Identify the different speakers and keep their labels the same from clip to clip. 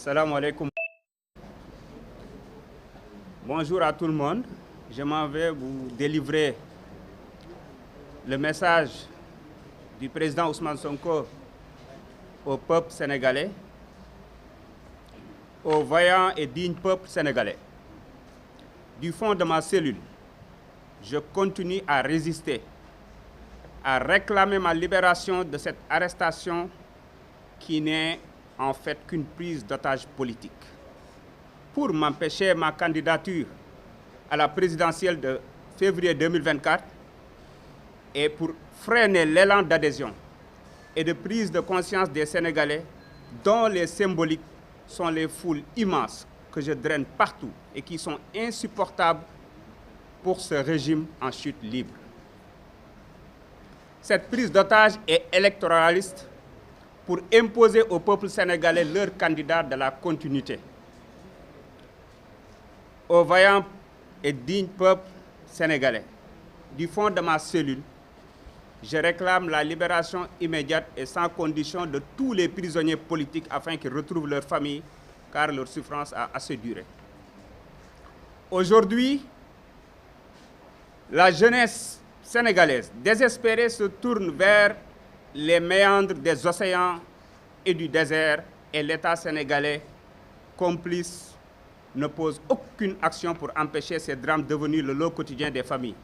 Speaker 1: Salam alaikum. Bonjour à tout le monde. Je m'en vais vous délivrer le message du président Ousmane Sonko au peuple sénégalais, au vaillant et digne peuple sénégalais. Du fond de ma cellule, je continue à résister, à réclamer ma libération de cette arrestation qui n'est en fait qu'une prise d'otage politique pour m'empêcher ma candidature à la présidentielle de février 2024 et pour freiner l'élan d'adhésion et de prise de conscience des Sénégalais dont les symboliques sont les foules immenses que je draine partout et qui sont insupportables pour ce régime en chute libre. Cette prise d'otage est électoraliste pour imposer au peuple sénégalais leur candidat de la continuité. Au vaillant et digne peuple sénégalais, du fond de ma cellule, je réclame la libération immédiate et sans condition de tous les prisonniers politiques afin qu'ils retrouvent leur famille, car leur souffrance a assez duré. Aujourd'hui, la jeunesse sénégalaise désespérée se tourne vers les méandres des océans et du désert, et l'État sénégalais, complice, ne pose aucune action pour empêcher ces drames devenus le lot quotidien des familles.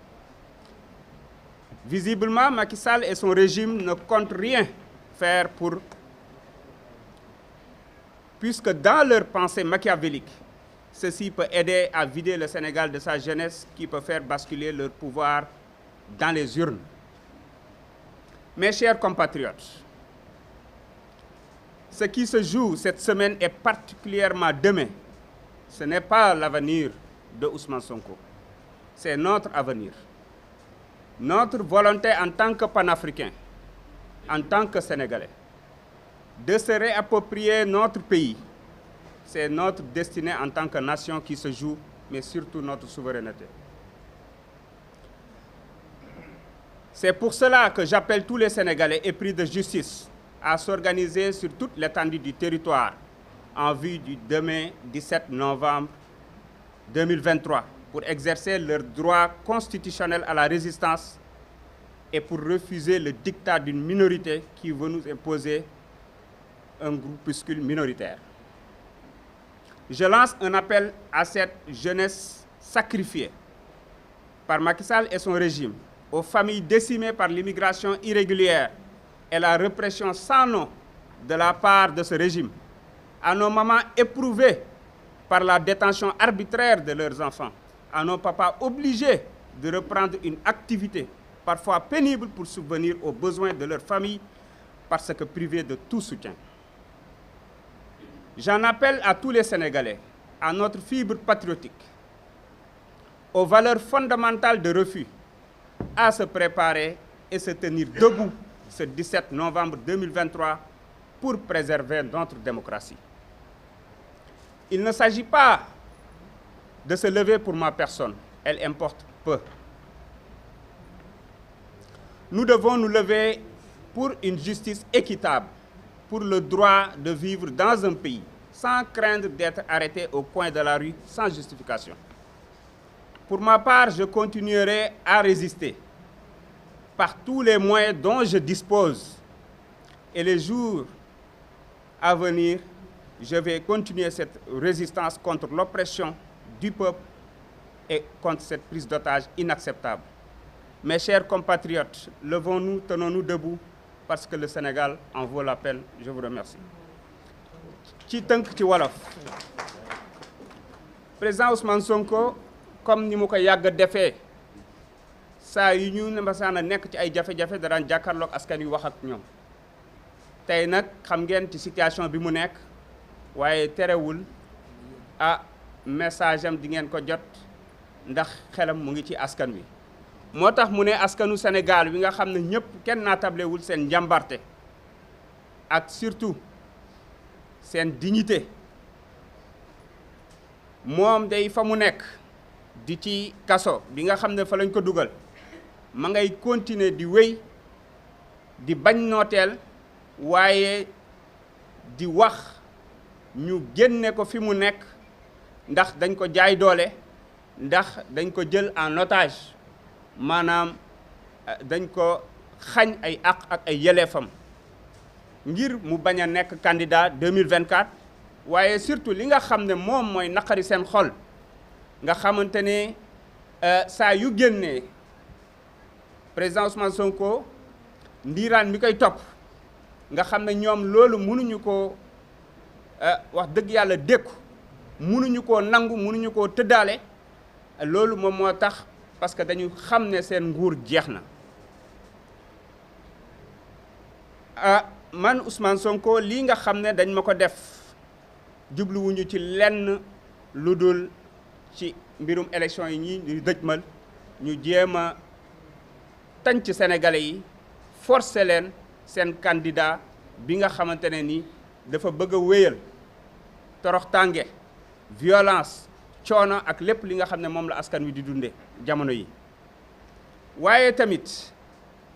Speaker 1: Visiblement, Macky Sall et son régime ne comptent rien faire puisque dans leur pensée machiavélique, ceci peut aider à vider le Sénégal de sa jeunesse qui peut faire basculer leur pouvoir dans les urnes. Mes chers compatriotes, ce qui se joue cette semaine et particulièrement demain, ce n'est pas l'avenir de Ousmane Sonko, c'est notre avenir. Notre volonté en tant que panafricain, en tant que Sénégalais, de se réapproprier notre pays, c'est notre destinée en tant que nation qui se joue, mais surtout notre souveraineté. C'est pour cela que j'appelle tous les Sénégalais épris de justice à s'organiser sur toute l'étendue du territoire en vue du demain 17 novembre 2023 pour exercer leur droit constitutionnel à la résistance et pour refuser le diktat d'une minorité qui veut nous imposer un groupuscule minoritaire. Je lance un appel à cette jeunesse sacrifiée par Macky Sall et son régime, aux familles décimées par l'immigration irrégulière et la répression sans nom de la part de ce régime, à nos mamans éprouvées par la détention arbitraire de leurs enfants, à nos papas obligés de reprendre une activité parfois pénible pour subvenir aux besoins de leur famille parce que privés de tout soutien. J'en appelle à tous les Sénégalais, à notre fibre patriotique, aux valeurs fondamentales de refus, à se préparer et se tenir debout ce 17 novembre 2023 pour préserver notre démocratie. Il ne s'agit pas de se lever pour ma personne, elle importe peu. Nous devons nous lever pour une justice équitable, pour le droit de vivre dans un pays sans craindre d'être arrêté au coin de la rue sans justification. Pour ma part, je continuerai à résister par tous les moyens dont je dispose. Et les jours à venir, je vais continuer cette résistance contre l'oppression du peuple et contre cette prise d'otage inacceptable. Mes chers compatriotes, levons-nous, tenons-nous debout, parce que le Sénégal en vaut la peine. Je vous remercie. ci tënk ci wolof président Ousmane Sonko comme ni mu ko yàgg defee saa yu ñu ne masaan a nekk ci ay jafe-jafe daan jàkkaarloog askan wi wax ak ñoom tey nag xam ngeen ci situation bi mu nekk waaye terewul message am di ngeen ko jot ndax xelam mu ngi ci askan wi moo tax mu ne askanu Sénégal wi nga xam ne ñëpp kenn naatablewul seen njàmbarte ak surtout seen dignité moom day fa mu nekk di ci kaso bi nga xam ne fa lañ ko dugal ma ngay continuer di wéy di bañ nooteel waaye di wax ñu génne ko fi mu nekk ndax dañ ko jaay doole ndax dañ ko jël en otage maanaam dañ ko xañ ay àq ak ay yelleefam ngir mu bañ a nekk candidat 2024 waaye surtout li nga xam ne moom mooy naqari seen xol nga xamante ne saa yu génnee président Ousmane Sonko ndiiraan mi koy topp nga xam ne ñoom loolu mënuñu ko wax dëgg yàlla dékku mënuñu koo nangu mënuñu koo tëddaale loolu moom moo tax parce que dañu xam ne seen nguur jeex na man Ousmane Sonko lii nga xam ne dañ ma ko def jubluwuñu ci lenn lu dul ci mbirum élection yi ñu dëjmal ñu jéem a tànc sénégalais yi forcer leen seen candidat bi nga xamante ne ni dafa bëgg a wéyal toroxtànge violence coono ak lépp li nga xam ne moom la askan wi di dunde jamono yi waaye tamit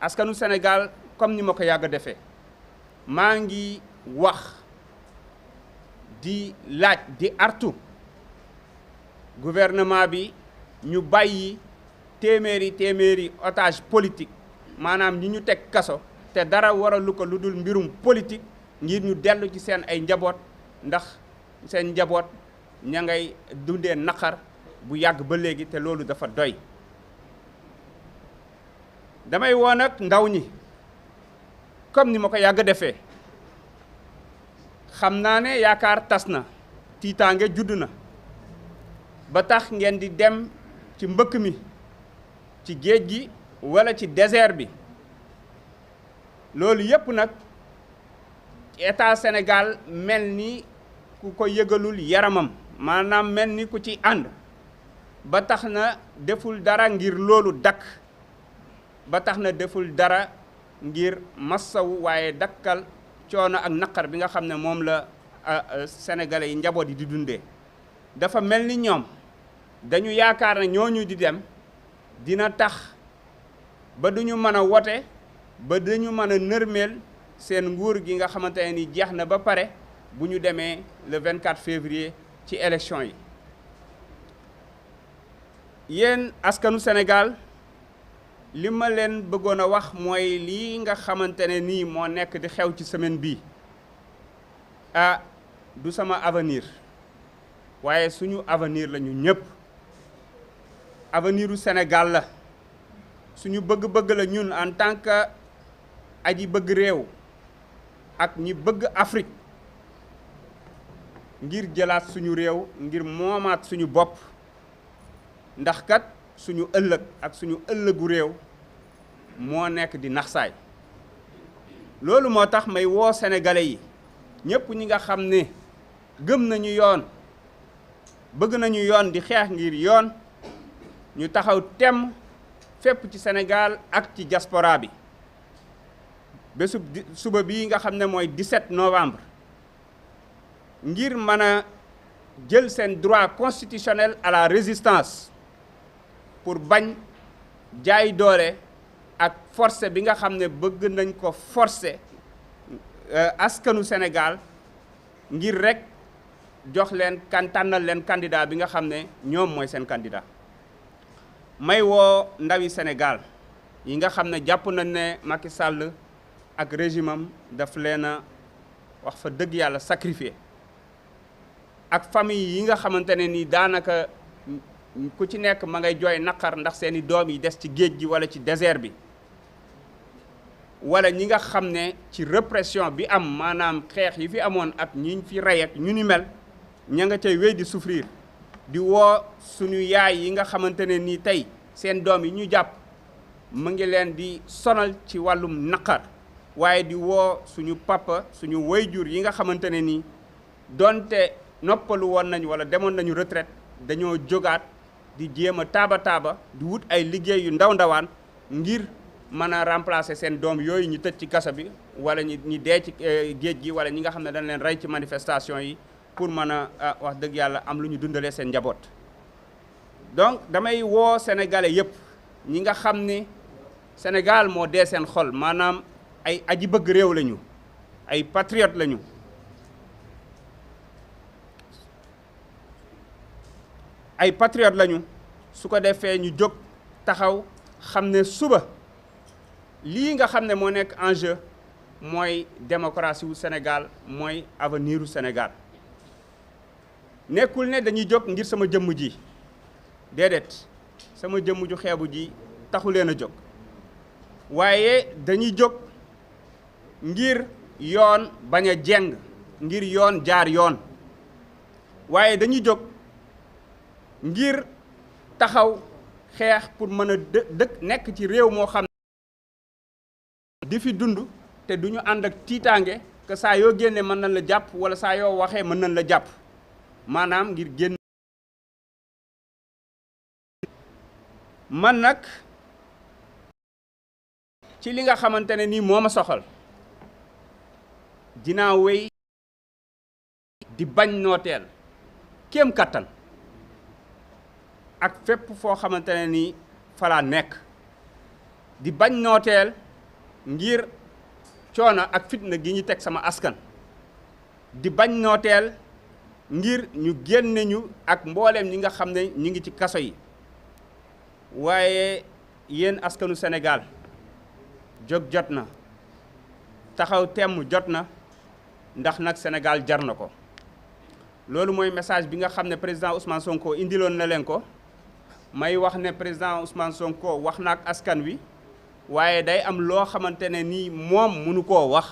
Speaker 1: askanu Sénégal comme ni ma ko yàgg a defee maa ngi wax di laaj di artu gouvernement bi ñu bàyyi téeméeri otage politique maanaam ñi ñu teg kaso te dara waralu ko lu dul mbirum politique ngir ñu dellu ci seen ay njaboot ndax seen njaboot ña ngay dundee naqar bu yàgg ba léegi te loolu dafa doy damay woon ak ndaw ñi comme ni ma ko yàgg defee xam naa ne yaakaar tas na tiitaange judd na ba tax ngeen di dem ci mbëkk mi ci géej gi walla ci désert bi loolu yépp nag état Sénégal mel ni ku ko yëgalul yaramam maanaam mel ni ku ci ànd ba tax na deful dara ngir loolu dakk ba tax na deful dara ngir massawu waaye dakkal coono ak naqar bi nga xam ne moom la sénégalais yi njaboot yi di dundee dafa mel ni ñoom dañu yaakaar ne ñooñu di dem dina tax ba duñu mën a wote ba dañu mën a nërmeel seen nguur gi nga xamante ne ni jeex na ba pare bu ñu demee le 24 février ci élection yi yéen askanu Sénégal li ma leen bëggoon a wax mooy lii nga xamante ne nii moo nekk di xew ci semaine bii du sama avenir waaye suñu avenir la ñu ñëpp avenir u Sénégal la suñu bëgg-bëgg la ñun en tant que aji bëgg réew ak ñi bëgg Afrique ngir jëlaat suñu réew ngir moomaat suñu bopp ndax kat suñu ëllëg ak suñu ëllëgu réew moo nekk di naxsaay loolu moo tax may woo sénégalais yi ñëpp ñi nga xam ne gëm nañu yoon bëgg nañu yoon di xeex ngir yoon ñu taxaw temm fépp ci Sénégal ak ci diaspora bi bésub suba bii nga xam ne mooy 17 novembre ngir mën a jël seen droit constitutionnel à la résistance pour bañ jaay doole ak forcé bi nga xam ne bëgg nañ ko forcé askanu Sénégal ngir rek jox leen tànnal leen candidat bi nga xam ne ñoom mooy seen candidat may woo ndawi Sénégal yi nga xam ne jàpp nañ ne Macky Sall ak régime am daf leen a wax fa dëgg yàlla sacrifié ak famille yi nga xamante ne ni daanaka ku ci nekk ma ngay jooy naqar ndax seeni doom yi des ci géej gi walla ci désert bi walla ñi nga xam ne ci répression bi am maanaam xeex yi fi amoon ak ñi fi rey ak ñu ni mel ña nga cay wéy di souffrir di woo suñu yaay yi nga xamante ne nii tey seen doom yi ñu jàpp mu ngi leen di sonal ci wàllum naqar waaye di woo suñu papa suñu waajur yi nga xamante ne nii donte noppalu woon nañu walla demoon nañu retraite dañoo jógaat di jéem a taaba di wut ay liggéey yu ndawaan ngir mën a remplacer seen doom yooyu ñu tëj ci kaso bi walla ñi dee ci géej gi walla ñi nga xam ne dañ leen rey ci manifestation yi pour mën a wax dëgg yàlla am lu ñu dundalee seen njaboot. donc damay woo sénégalais yépp ñi nga xam ne Sénégal moo dee seen xol maanaam ay aji bëgg réew lañu ay patriote lañu ay patriotes lañu su ko defee ñu jóg taxaw xam ne suba lii nga xam ne moo nekk en jeu mooy démocratie wu Sénégal mooy avenir u Sénégal nekkul ne dañuy jóg ngir sama jëmm ji déedéet sama jëmm ju xeebu ji taxu leen a jóg waaye dañuy jóg ngir yoon bañ a jeng ngir yoon jaar yoon waaye dañuy jóg ngir taxaw xeex pour mën a dëkk nekk ci réew moo xam di fi dund te duñu ànd ak tiitaange que saa yoo génnee mën nañ la jàpp wala saa yoo waxee mën nañ la jàpp maanaam ngir génn. man nag ci li nga xamante ne nii moo ma soxal dinaa wéy di bañ nooteel kéem kattan ak fépp foo xamante ne nii falaa nekk di bañ nooteel ngir coono ak fitna gi ñu teg sama askan di bañ nooteel ngir ñu génne ñu ak mbooleem ñi nga xam ne ñu ngi ci kaso yi waaye yéen askanu Sénégal jóg jot na taxaw temm jot na ndax nag Sénégal jar na ko loolu mooy message bi nga xam ne président Ousmane Sonko indiloon na leen ko may wax ne président Ousmane Sonko wax na ak askan wi waaye day am loo xamante ne nii moom mënu koo wax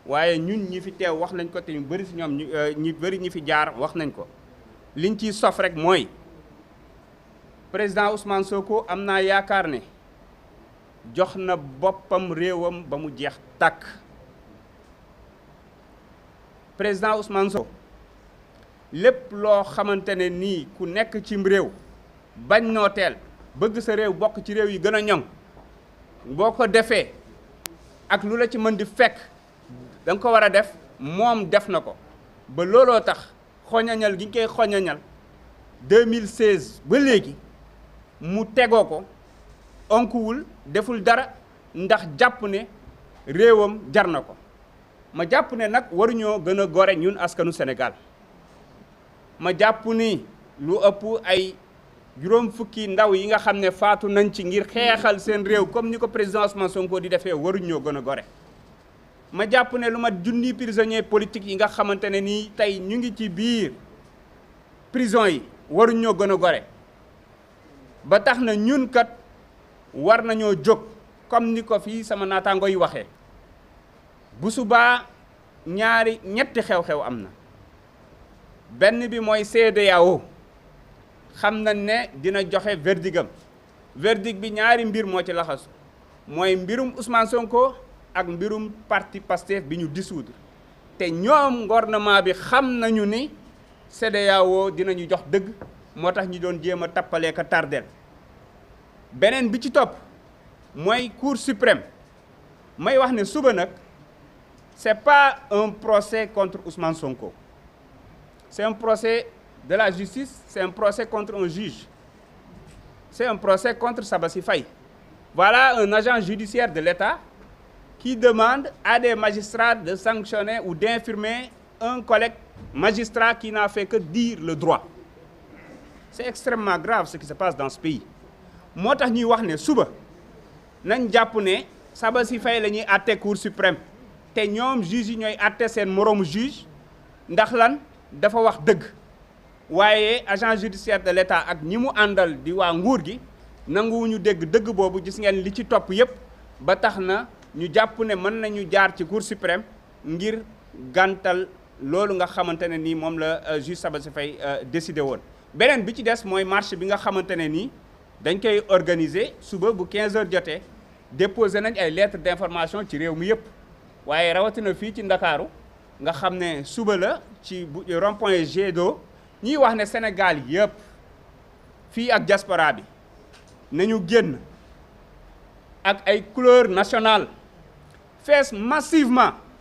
Speaker 1: waaye ñun ñi fi teew wax nañ ko te ñu bëri si ñoom ñi bëri ñi fi jaar wax nañ ko liñ ciy sof rek mooy président Ousmane Sonko am naa yaakaar ne jox na boppam réewam ba mu jeex tàkk président Ousmane Sonko lépp loo xamante ne nii ku nekk cim réew bañ nooteel bëgg sa réew bokk ci réew yi gën a ñoŋ boo ko defee ak lu la ci mën di fekk da nga ko war a def moom def na ko ba looloo tax xoñañal gi ñu koy xoñañal 2016 ba léegi mu tegoo ko onkuwul deful dara ndax jàpp ne réewam jar na ko ma jàpp ne nag waruñoo gën a gore ñun askanu Sénégal ma jàpp ni lu ëpp ay juróom fukki ndaw yi nga xam ne faatu nañ ci ngir xeexal seen réew comme ni ko président Ousmane Sonko di defee waruñoo gën a gore ma jàpp ne lu mat junni prisonnier politique yi nga xamante ne nii tey ñu ngi ci biir prison yi waruñoo gën a gore ba tax na ñun kat war nañoo jóg comme ni ko fii sama naataango yi waxee bu subaa ñetti xew-xew am na benn bi mooy CEDEAO xam nañ ne dina joxe verdict bi ñaari mbir moo ci laxasu mooy mbirum Ousmane Sonko ak mbirum parti Pastef bi ñu dissoudre te ñoom gouvernement bi xam nañu ni CEDEAO dinañu jox dëgg moo tax ñu doon jéem a tappalee ka tardel beneen bi ci topp mooy Cour suprême may wax ne suba nag c'est pas un procès contre Ousmane Sonko c'est un procès de la justice, c'est un procès contre un juge. C'est un procès contre Sabassi Faye. Voilà un agent judiciaire de l'État qui demande à des magistrats de sanctionner ou d'infirmer un collègue magistrat qui n'a fait que dire le droit. C'est extrêmement grave ce qui se passe dans ce pays. moo tax ñuy wax ne suba nañ jàpp ne Sabassi Faye la ñuy àtte Cour suprême te ñoom juge yi ñooy àtte seen moroomu juge ndax lan dafa wax dëgg. waaye agent judiciaire de l'État ak ñi mu àndal di waa nguur gi nanguwuñu dégg dëgg boobu gis ngeen li ci topp yépp ba tax na ñu jàpp ne mën nañu jaar ci Cour suprême ngir gàntal loolu nga xamante ne nii moom la juge Sabassi Faye décidé woon. beneen bi ci des mooy marche bi nga xamante ne nii dañ koy organiser suba bu 15 heures jotee déposé nañ ay lettres d'information ci réew mi yépp waaye rawatina fii ci Ndakaaru nga xam ne suba la ci rond-point Jet d'eau ñuy wax ne Sénégal yëpp fii ak diaspora bi nañu génn ak ay couleurs nationales fees massivement